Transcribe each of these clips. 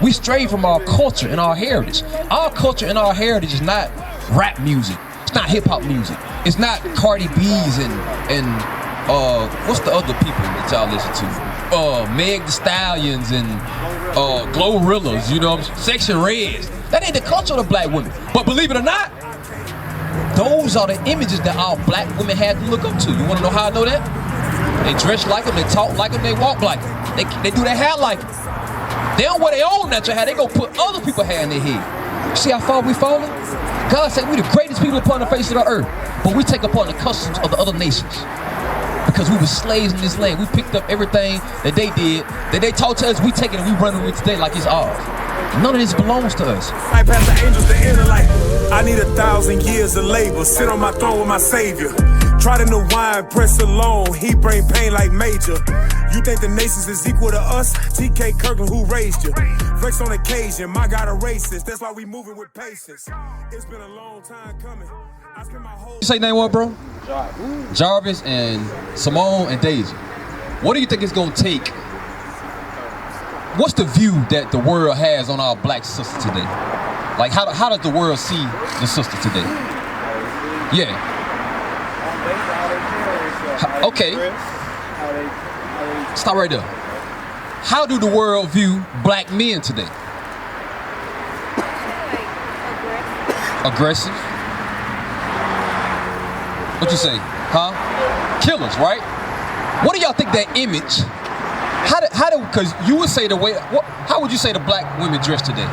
We stray from our culture and our heritage. Our culture and our heritage is not rap music. It's not hip hop music. It's not Cardi B's and what's the other people that y'all listen to? Meg the Stallions and Glorrillas, you know, Section Reds. That ain't the culture of the black women. But believe it or not, those are the images that our black women had to look up to. You want to know how I know that? They dress like them, they talk like them, they walk like them. They do their hair like them. They don't wear their own natural hair. They go put other people's hair in their head. See how far we falling? God said we the greatest people upon the face of the earth, but we take upon the customs of the other nations. Because we were slaves in this land. We picked up everything that they did, that they taught to us, we take it and we run with it today like it's ours. None of this belongs to us. I pass the angels to enter like I need 1,000 years of labor. Sit on my throne with my savior. Try to know wine, press alone. He bring pain like major. You think the nations is equal to us? TK Kirkland, who raised you? Flex on occasion, my God a racist. That's why we moving with patience. It's been a long time coming. I spent my whole... You say name what, bro? Jarvis and Simone and Daisy. What do you think it's gonna take? What's the view that the world has on our black sister today? Like how does the world see the sister today? Yeah. Okay. Stop right there. How do the world view black men today? Aggressive. What you say? Huh? Killers, right? What do y'all think that image? How do? Because you would say the way. How would you say the black women dress today?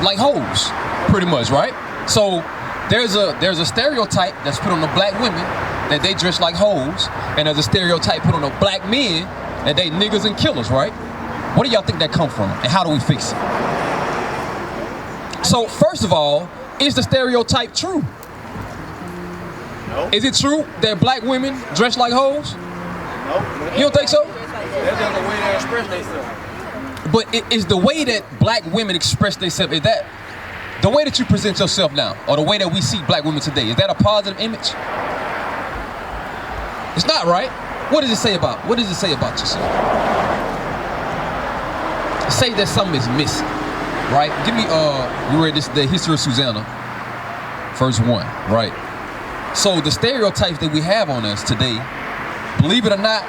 Like hoes, pretty much, right? So there's a stereotype that's put on the black women that they dress like hoes, and there's a stereotype put on the black men that they niggas and killers, right? What do y'all think that come from, and how do we fix it? So first of all, is the stereotype true? No. Is it true that black women dress like hoes? No. You don't think so? That's just the way they express themselves. But is the way that black women express themselves, is that the way that you present yourself now, or the way that we see black women today, is that a positive image? It's not, right? What does it say about yourself? Say that something is missing, right? Give me you read this, the history of Susanna, verse 1, right? So the stereotypes that we have on us today, believe it or not,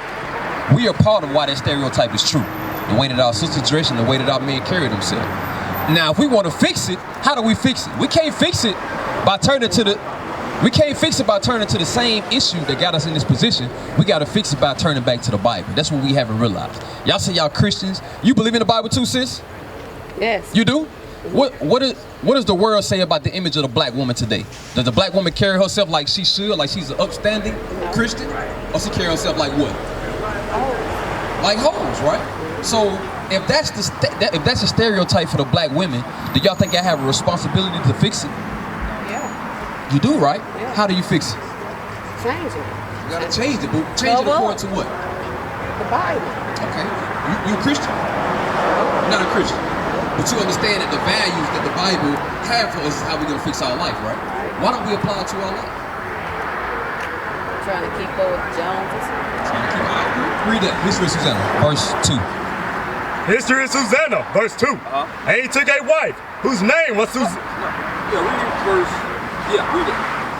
we are part of why that stereotype is true. The way that our sisters dress and the way that our men carry themselves. Now, if we want to fix it, how do we fix it? We can't fix it by turning to the same issue that got us in this position. We got to fix it by turning back to the Bible. That's what we haven't realized. Y'all say y'all Christians. You believe in the Bible too, sis? Yes. You do? What does the world say about the image of the black woman today? Does the black woman carry herself like she should, like she's an upstanding Christian? Or she carry herself like what? Like hoes, right? So if that's a stereotype for the black women, do y'all think I have a responsibility to fix it? Yeah. You do, right? Yeah. How do you fix it? Change it. You gotta change it, but change it according to what? The Bible. Okay. You a Christian? You're not a Christian. But you understand that the values that the Bible have for us is how we're gonna fix our life, right? Why don't we apply it to our life? Trying to keep up with the Joneses. Read that. History of Susanna, verse 2. History of Susanna, verse 2. And he took a wife whose name was Susanna. Read it.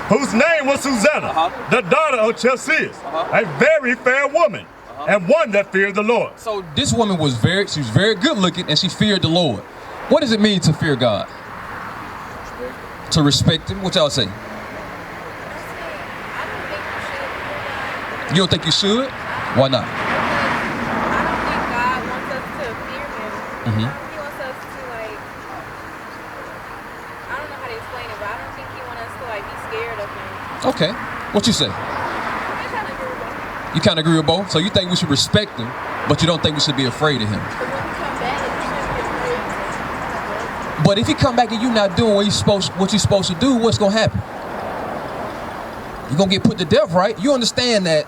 Whose name was Susanna, the daughter of Chelseas, a very fair woman, and one that feared the Lord. So this woman was she was very good looking, and she feared the Lord. What does it mean to fear God? To respect him? What y'all say? You don't think you should? Why not? I don't think God wants us to fear him. Mm-hmm. He wants us to I don't know how to explain it, but I don't think he wants us to be scared of him. Okay. What you say? I kind of agree with both. You kind of agree with both? So you think we should respect him, but you don't think we should be afraid of him? But when he comes back, you shouldn't be afraid. But if he come back and you not doing what you're supposed to do, what's gonna happen? You're gonna get put to death, right? You understand that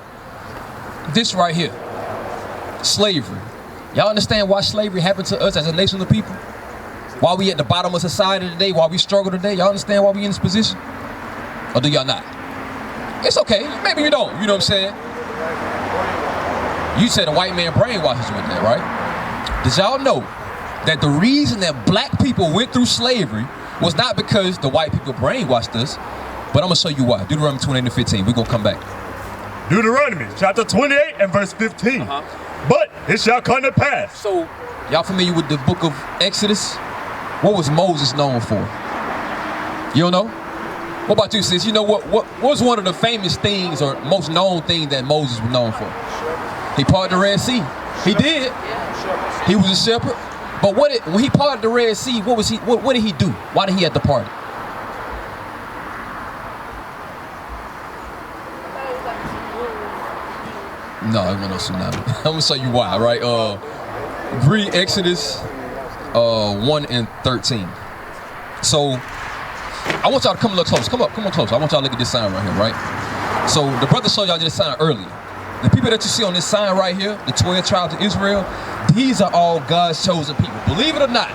this right here, slavery. Y'all understand why slavery happened to us as a nation of people? Why we at the bottom of society today? Why we struggle today? Y'all understand why we in this position? Or do y'all not? It's okay. Maybe you don't. You know what I'm saying? You said a white man brainwashes you with that, right? Did y'all know that the reason that black people went through slavery was not because the white people brainwashed us, but I'm gonna show you why. Deuteronomy 28:15. We're gonna come back. Deuteronomy chapter 28 and verse 15. But it shall come to pass. So, y'all familiar with the book of Exodus? What was Moses known for? You don't know? What about you, sis? You know what was one of the famous things or most known things that Moses was known for? He parted the Red Sea. He did. He was a shepherd. But when he parted the Red Sea, what did he do? Why did he have to part it? No, it wasn't no tsunami. I'm gonna show you why, right? Read Exodus 1 and 13. So I want y'all to come a little close. Come on close. I want y'all to look at this sign right here, right? So the brother showed y'all this sign earlier. The people that you see on this sign right here, the 12 tribes of Israel, these are all God's chosen people. Believe it or not,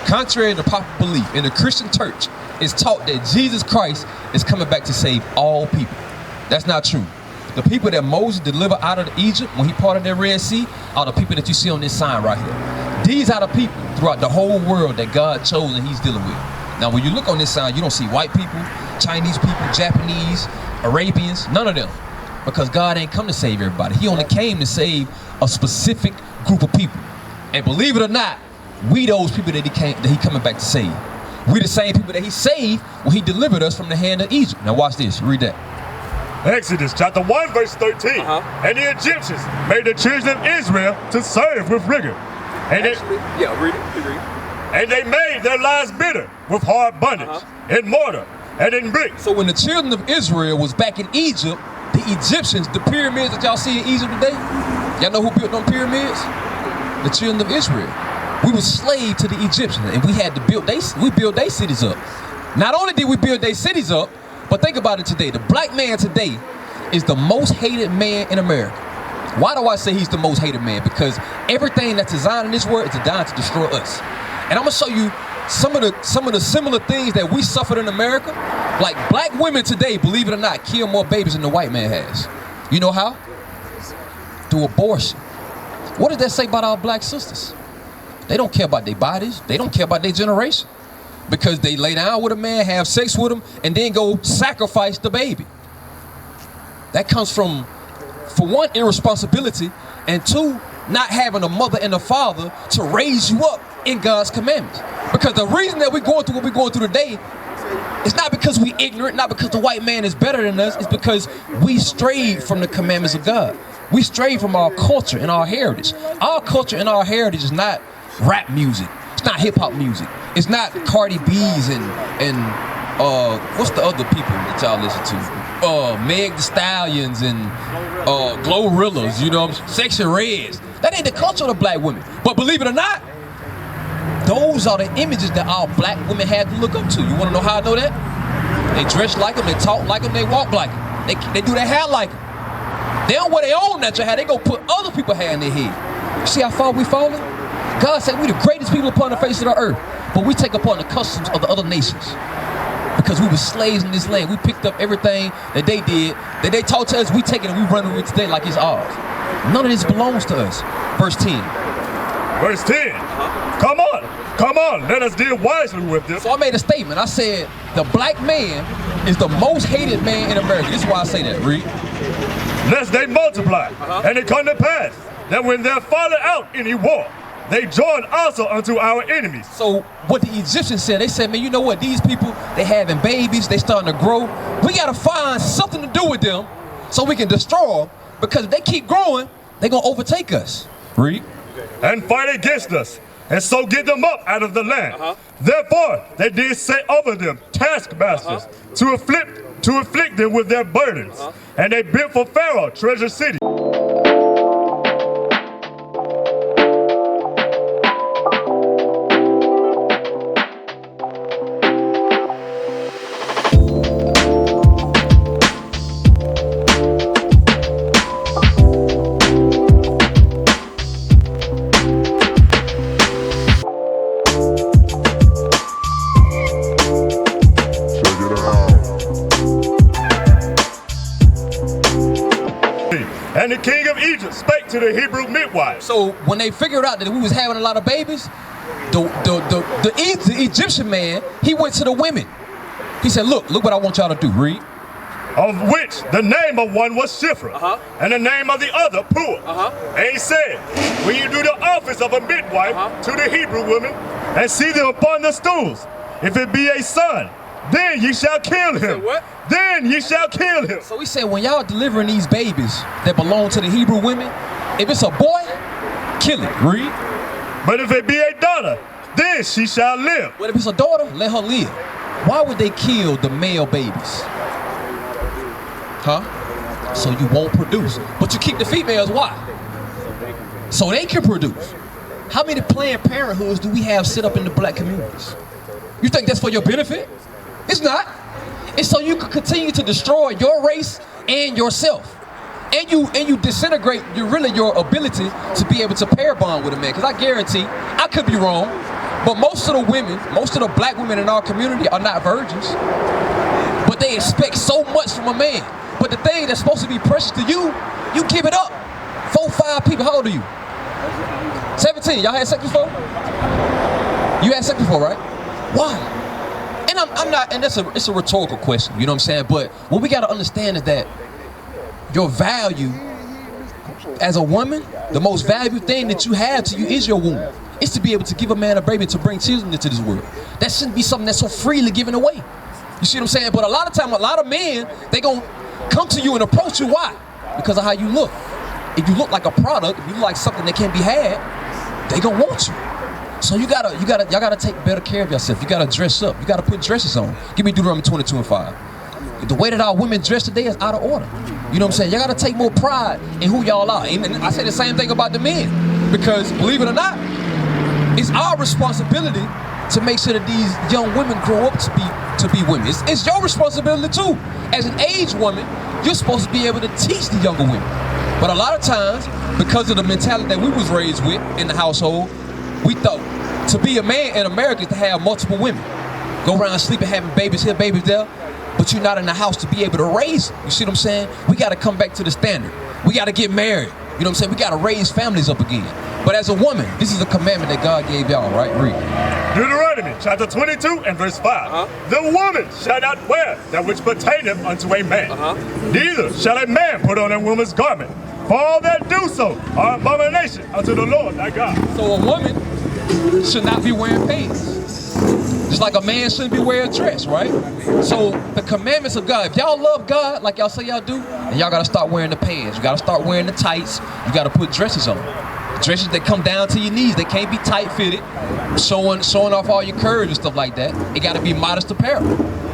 contrary to popular belief, in the Christian church, it's taught that Jesus Christ is coming back to save all people. That's not true. The people that Moses delivered out of Egypt when he parted the Red Sea are the people that you see on this sign right here. These are the people throughout the whole world that God chose and he's dealing with. Now, when you look on this sign, you don't see white people, Chinese people, Japanese, Arabians, none of them. Because God ain't come to save everybody. He only came to save a specific group of people. And believe it or not, we those people that he coming back to save. We the same people that he saved when he delivered us from the hand of Egypt. Now watch this, read that. Exodus chapter 1 verse 13. And the Egyptians made the children of Israel to serve with rigor. And Read it. And they made their lives bitter with hard bondage, in mortar and in brick. So when the children of Israel was back in Egypt, the Egyptians, the pyramids that y'all see in Egypt today, y'all know who built them pyramids? The children of Israel. We were slaves to the Egyptians, and we had to build their cities up. Not only did we build their cities up, but think about it today. The black man today is the most hated man in America. Why do I say he's the most hated man? Because everything that's designed in this world is designed to destroy us. And I'm gonna show you some of the similar things that we suffered in America. Like black women today, believe it or not, kill more babies than the white man has. You know how? Through abortion. What does that say about our black sisters? They don't care about their bodies. They don't care about their generation. Because they lay down with a man, have sex with him, and then go sacrifice the baby. That comes from, for one, irresponsibility, and two, not having a mother and a father to raise you up in God's commandments. Because the reason that we're going through what we're going through today is not because we're ignorant, not because the white man is better than us, it's because we strayed from the commandments of God. We strayed from our culture and our heritage. Our culture and our heritage is not rap music. It's not hip-hop music. It's not Cardi B's and what's the other people that y'all listen to? Meg the Stallions and Glorrillas, you know, Section Reds. That ain't the culture of the black women. But believe it or not, those are the images that our black women had to look up to. You want to know how I know that? They dress like them, they talk like them, they walk like them. They do their hair like them. They don't wear their own natural hair. They go put other people's hair in their head. You see how far we falling? God said we the greatest people upon the face of the earth, but we take upon the customs of the other nations. Because we were slaves in this land. We picked up everything that they did, that they taught to us, we take it and we run with it today like it's ours. None of this belongs to us. Verse 10. Verse 10. Come on, let us deal wisely with this. So I made a statement. I said, the black man is the most hated man in America. This is why I say that, read. Lest they multiply, and it come to pass, that when they're fallen out any war, they join also unto our enemies. So what the Egyptians said, they said, man, you know what? These people, they having babies, they starting to grow. We got to find something to do with them so we can destroy them, because if they keep growing, they're going to overtake us. Read. And fight against us, and so get them up out of the land. Therefore, they did set over them taskmasters to afflict them with their burdens. And they built for Pharaoh treasure city. to the Hebrew midwives. So when they figured out that we was having a lot of babies, the Egyptian man, he went to the women. He said, look what I want y'all to do. Read. Of which the name of one was Shiphrah, and the name of the other Puah. And he said, when you do the office of a midwife to the Hebrew women, and see them upon the stools, if it be a son, then ye shall kill him. What? Then ye shall kill him. So he said, when y'all delivering these babies that belong to the Hebrew women, if it's a boy, kill it. Read. But if it be a daughter, then she shall live. But if it's a daughter, let her live. Why would they kill the male babies? Huh? So you won't produce. But you keep the females, why? So they can produce. How many Planned Parenthoods do we have set up in the black communities? You think that's for your benefit? It's not. It's so you can continue to destroy your race and yourself. And you disintegrate your ability to be able to pair bond with a man. Because I guarantee, I could be wrong, but most of the women, most of the black women in our community are not virgins. But they expect so much from a man. But the thing that's supposed to be precious to you, you give it up. 4, 5 people, how old are you? 17, y'all had sex before? You had sex before, right? Why? And I'm not, and it's a rhetorical question, you know what I'm saying? But what we gotta understand is that your value as a woman, the most valuable thing that you have to you is your womb. It's to be able to give a man a baby to bring children into this world. That shouldn't be something that's so freely given away. You see what I'm saying? But a lot of time, a lot of men, they gonna come to you and approach you. Why? Because of how you look. If you look like a product, if you look like something that can be had, they gonna want you. So y'all gotta take better care of yourself. You gotta dress up. You gotta put dresses on. Give me Deuteronomy 22:5. The way that our women dress today is out of order. You know what I'm saying? Y'all gotta take more pride in who y'all are. And I say the same thing about the men. Because believe it or not, it's our responsibility to make sure that these young women grow up to be women. It's your responsibility too. As an aged woman, you're supposed to be able to teach the younger women. But a lot of times, because of the mentality that we was raised with in the household, we thought to be a man in America is to have multiple women. Go around sleeping, having babies here, babies there, but you're not in the house to be able to raise. You see what I'm saying? We gotta come back to the standard. We gotta get married. You know what I'm saying? We gotta raise families up again. But as a woman, this is a commandment that God gave y'all, right? Read. Deuteronomy chapter 22 and verse 5. The woman shall not wear that which pertaineth unto a man. Neither shall a man put on a woman's garment. For all that do so are abomination unto the Lord thy God. So a woman should not be wearing pants. Just like a man shouldn't be wearing a dress, right? So the commandments of God, if y'all love God like y'all say y'all do, then y'all gotta start wearing the pants. You gotta start wearing the tights. You gotta put dresses on. Dresses that come down to your knees. They can't be tight fitted, showing off all your curves and stuff like that. It gotta be modest apparel.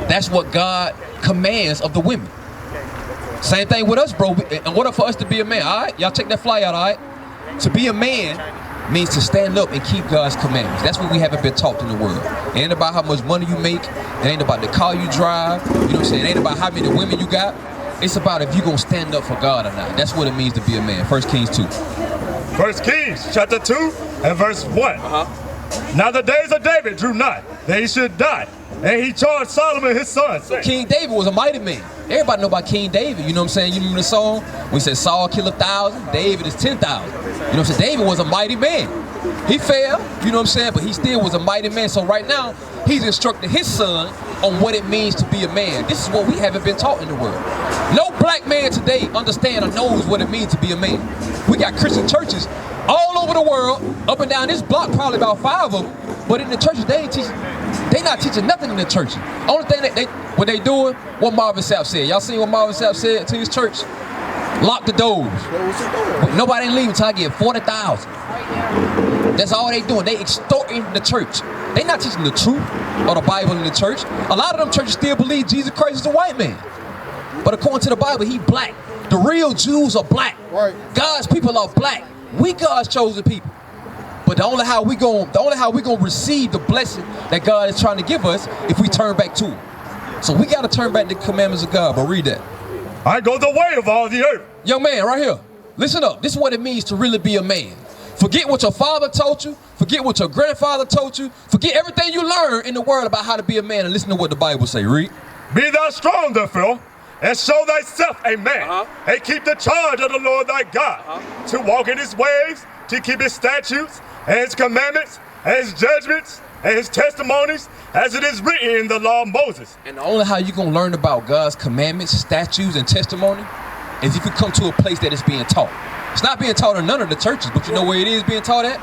That's what God commands of the women. Same thing with us, bro. In order for us to be a man, all right? Y'all take that fly out, all right? To be a man means to stand up and keep God's commandments. That's what we haven't been taught in the world. It ain't about how much money you make. It ain't about the car you drive. You know what I'm saying? It ain't about how many women you got. It's about if you're going to stand up for God or not. That's what it means to be a man. 1 Kings 2. 1 Kings chapter 2 and verse 1. Now the days of David drew nigh, that he should die. And he charged Solomon his son, saying, King David was a mighty man. Everybody know about King David. You know what I'm saying? You remember the song? We said Saul killed 1,000, David is 10,000. You know what I'm saying? David was a mighty man. He fell, you know what I'm saying? But he still was a mighty man. So right now, he's instructing his son on what it means to be a man. This is what we haven't been taught in the world. No black man today understands or knows what it means to be a man. We got Christian churches all over the world, up and down this block, probably about 5 of them. But in the churches, they not teaching nothing in the churches. Only thing what they doing, what Marvin Sapp said. Y'all seen what Marvin Sapp said to his church? Lock the doors. Nobody ain't leaving until I get 40,000. That's all they doing. They extorting the church. They not teaching the truth or the Bible in the church. A lot of them churches still believe Jesus Christ is a white man. But according to the Bible, he black. The real Jews are black. Right. God's people are black. We God's chosen people. But the only how we gonna receive the blessing that God is trying to give us if we turn back to Him. So we gotta turn back to the commandments of God. But read that. I go the way of all the earth. Young man, right here. Listen up. This is what it means to really be a man. Forget what your father taught you. Forget what your grandfather taught you. Forget everything you learned in the world about how to be a man and listen to what the Bible say. Read. Be thou strong, therefore, and show thyself a man, and keep the charge of the Lord thy God, to walk in his ways, to keep his statutes, and his commandments, and his judgments, and his testimonies, as it is written in the law of Moses. And the only how you gonna learn about God's commandments, statutes, and testimony is if you come to a place that it's being taught. It's not being taught in none of the churches, but you know where it is being taught at?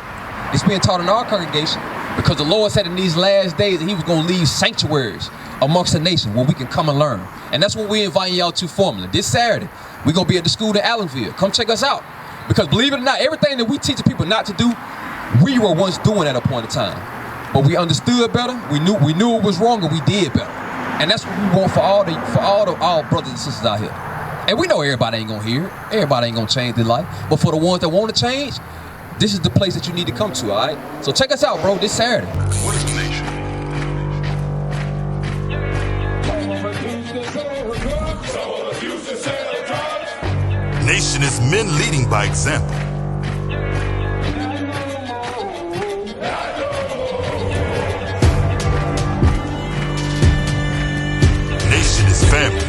It's being taught in our congregation, because the Lord said in these last days that he was gonna leave sanctuaries amongst the nation where we can come and learn. And that's what we're inviting y'all to formally. This Saturday, we're gonna be at the school in Allenville. Come check us out. Because believe it or not, everything that we teach people not to do, we were once doing at a point in time. But we understood better, we knew it was wrong, and we did better. And that's what we want for all our brothers and sisters out here. And we know everybody ain't gonna hear it. Everybody ain't gonna change their life. But for the ones that want to change, this is the place that you need to come to, all right? So check us out, bro, this Saturday. What is the nation? Nation is men leading by example. Nation is family.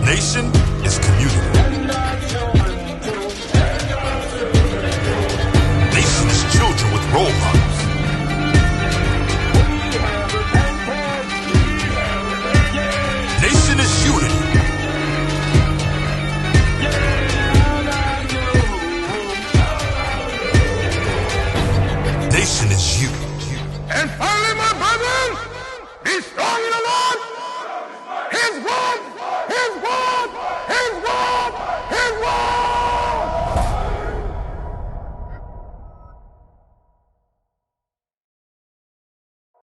Nation is community. Nation is children with role models.